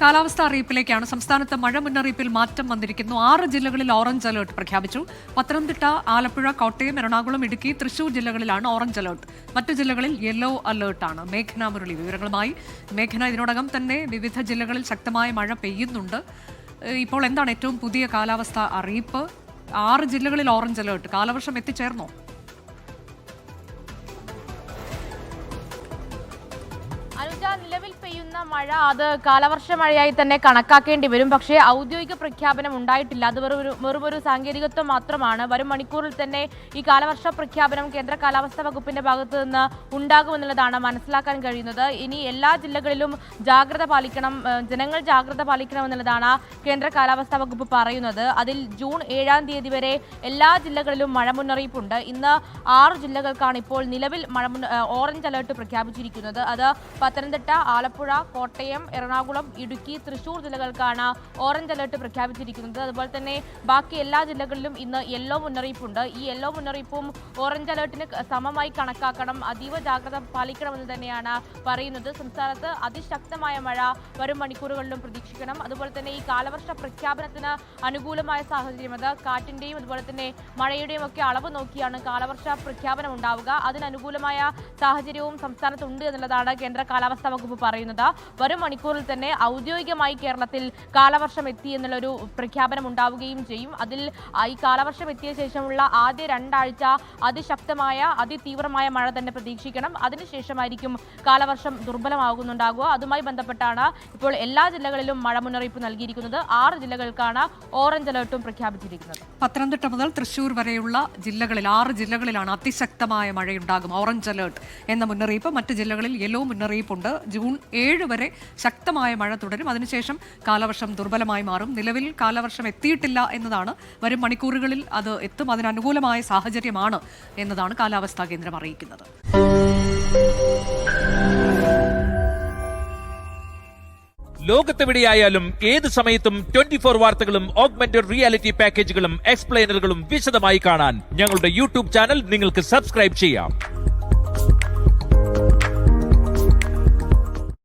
കാലാവസ്ഥാ അറിയിപ്പിലേക്കാണ്. സംസ്ഥാനത്ത് മഴ മുന്നറിയിപ്പിൽ മാറ്റം വന്നിരിക്കുന്നു. 6 ജില്ലകളിൽ ഓറഞ്ച് അലേർട്ട് പ്രഖ്യാപിച്ചു. പത്തനംതിട്ട, ആലപ്പുഴ, കോട്ടയം, എറണാകുളം, ഇടുക്കി, തൃശൂർ ജില്ലകളിലാണ് ഓറഞ്ച് അലേർട്ട്. മറ്റു ജില്ലകളിൽ യെല്ലോ അലേർട്ടാണ്. മേഘന മുരളി വിവരങ്ങളുമായി. മേഘന, ഇതിനോടകം തന്നെ വിവിധ ജില്ലകളിൽ ശക്തമായ മഴ പെയ്യുന്നുണ്ട്. ഇപ്പോൾ എന്താണ് ഏറ്റവും പുതിയ കാലാവസ്ഥാ അറിയിപ്പ്? 6 ജില്ലകളിൽ ഓറഞ്ച് അലേർട്ട്. കാലവർഷം എത്തിച്ചേർന്നോ? നിലവിൽ പെയ്യുന്ന മഴ അത് കാലവർഷ മഴയായി തന്നെ കണക്കാക്കേണ്ടി വരും. പക്ഷേ ഔദ്യോഗിക പ്രഖ്യാപനം ഉണ്ടായിട്ടില്ല. അത് വെറുമൊരു സാങ്കേതികത്വം മാത്രമാണ്. വരും മണിക്കൂറിൽ തന്നെ ഈ കാലവർഷ പ്രഖ്യാപനം കേന്ദ്ര കാലാവസ്ഥാ വകുപ്പിന്റെ ഭാഗത്ത് നിന്ന് ഉണ്ടാകുമെന്നുള്ളതാണ് മനസ്സിലാക്കാൻ കഴിയുന്നത്. ഇനി എല്ലാ ജില്ലകളിലും ജാഗ്രത പാലിക്കണം, ജനങ്ങൾ ജാഗ്രത പാലിക്കണമെന്നുള്ളതാണ് കേന്ദ്ര കാലാവസ്ഥാ വകുപ്പ് പറയുന്നത്. അതിൽ ജൂൺ 7-ാം തീയതി വരെ എല്ലാ ജില്ലകളിലും മഴ മുന്നറിയിപ്പുണ്ട്. ഇന്ന് 6 ജില്ലകൾക്കാണ് ഇപ്പോൾ നിലവിൽ ഓറഞ്ച് അലേർട്ട് പ്രഖ്യാപിച്ചിരിക്കുന്നത്. അത് പത്തനംതിട്ട, ആലപ്പുഴ, കോട്ടയം, എറണാകുളം, ഇടുക്കി, തൃശൂർ ജില്ലകൾക്കാണ് ഓറഞ്ച് അലേർട്ട് പ്രഖ്യാപിച്ചിരിക്കുന്നത്. അതുപോലെ തന്നെ ബാക്കി എല്ലാ ജില്ലകളിലും ഇന്ന് യെല്ലോ മുന്നറിയിപ്പുണ്ട്. ഈ യെല്ലോ മുന്നറിയിപ്പും ഓറഞ്ച് അലേർട്ടിന് സമമായി കണക്കാക്കണം, അതീവ ജാഗ്രത പാലിക്കണമെന്ന് തന്നെയാണ് പറയുന്നത്. സംസ്ഥാനത്ത് അതിശക്തമായ മഴ വരും മണിക്കൂറുകളിലും പ്രതീക്ഷിക്കണം. അതുപോലെ തന്നെ ഈ കാലവർഷ പ്രഖ്യാപനത്തിന് അനുകൂലമായ സാഹചര്യം, അത് കാറ്റിന്റെയും അതുപോലെ തന്നെ മഴയുടെയും ഒക്കെ അളവ് നോക്കിയാണ് കാലവർഷ പ്രഖ്യാപനം ഉണ്ടാവുക. അതിനനുകൂലമായ സാഹചര്യവും സംസ്ഥാനത്തുണ്ട് എന്നുള്ളതാണ് കേന്ദ്ര കാലാവസ്ഥാ വകുപ്പ് പറയുന്നത്. വരും മണിക്കൂറിൽ തന്നെ ഔദ്യോഗികമായി കേരളത്തിൽ കാലവർഷം എത്തി എന്നുള്ളൊരു പ്രഖ്യാപനം ഉണ്ടാവുകയും ചെയ്യും. അതിൽ ഈ കാലവർഷം എത്തിയ ശേഷമുള്ള ആദ്യ 2 ആഴ്ച അതിശക്തമായ അതിതീവ്രമായ മഴ തന്നെ പ്രതീക്ഷിക്കണം. അതിനുശേഷമായിരിക്കും കാലവർഷം ദുർബലമാകുന്നുണ്ടാകുക. അതുമായി ബന്ധപ്പെട്ടാണ് ഇപ്പോൾ എല്ലാ ജില്ലകളിലും മഴ മുന്നറിയിപ്പ് നൽകിയിരിക്കുന്നത്. 6 ജില്ലകൾക്കാണ് ഓറഞ്ച് അലേർട്ടും പ്രഖ്യാപിച്ചിരിക്കുന്നത്. പത്തനംതിട്ട മുതൽ തൃശൂർ വരെയുള്ള ജില്ലകളിൽ 6 ജില്ലകളിലാണ് അതിശക്തമായ മഴയുണ്ടാകും, ഓറഞ്ച് അലേർട്ട് എന്ന മുന്നറിയിപ്പ്. മറ്റ് ജില്ലകളിൽ യെല്ലോ മുന്നറിയിപ്പുണ്ട്. ജൂൺ 7 വരെ ശക്തമായ മഴ തുടരും. അതിനുശേഷം കാലവർഷം ദുർബലമായി മാറും. നിലവിൽ കാലവർഷം എത്തിയിട്ടില്ല എന്നതാണ്. വരും മണിക്കൂറുകളിൽ അത് എത്തും. അതിനനുകൂലമായ സാഹചര്യമാണ് എന്നതാണ് കാലാവസ്ഥാ കേന്ദ്രം അറിയിക്കുന്നത്. ലോകത്തെവിടെയായാലും ഏത് സമയത്തും 24 വാർത്തകളും ഓഗ്മെന്റഡ് റിയാലിറ്റി പാക്കേജുകളും എക്സ്പ്ലെയിനറുകളും വിശദമായി കാണാൻ ഞങ്ങളുടെ യൂട്യൂബ് ചാനൽ നിങ്ങൾക്ക് സബ്സ്ക്രൈബ് ചെയ്യാം.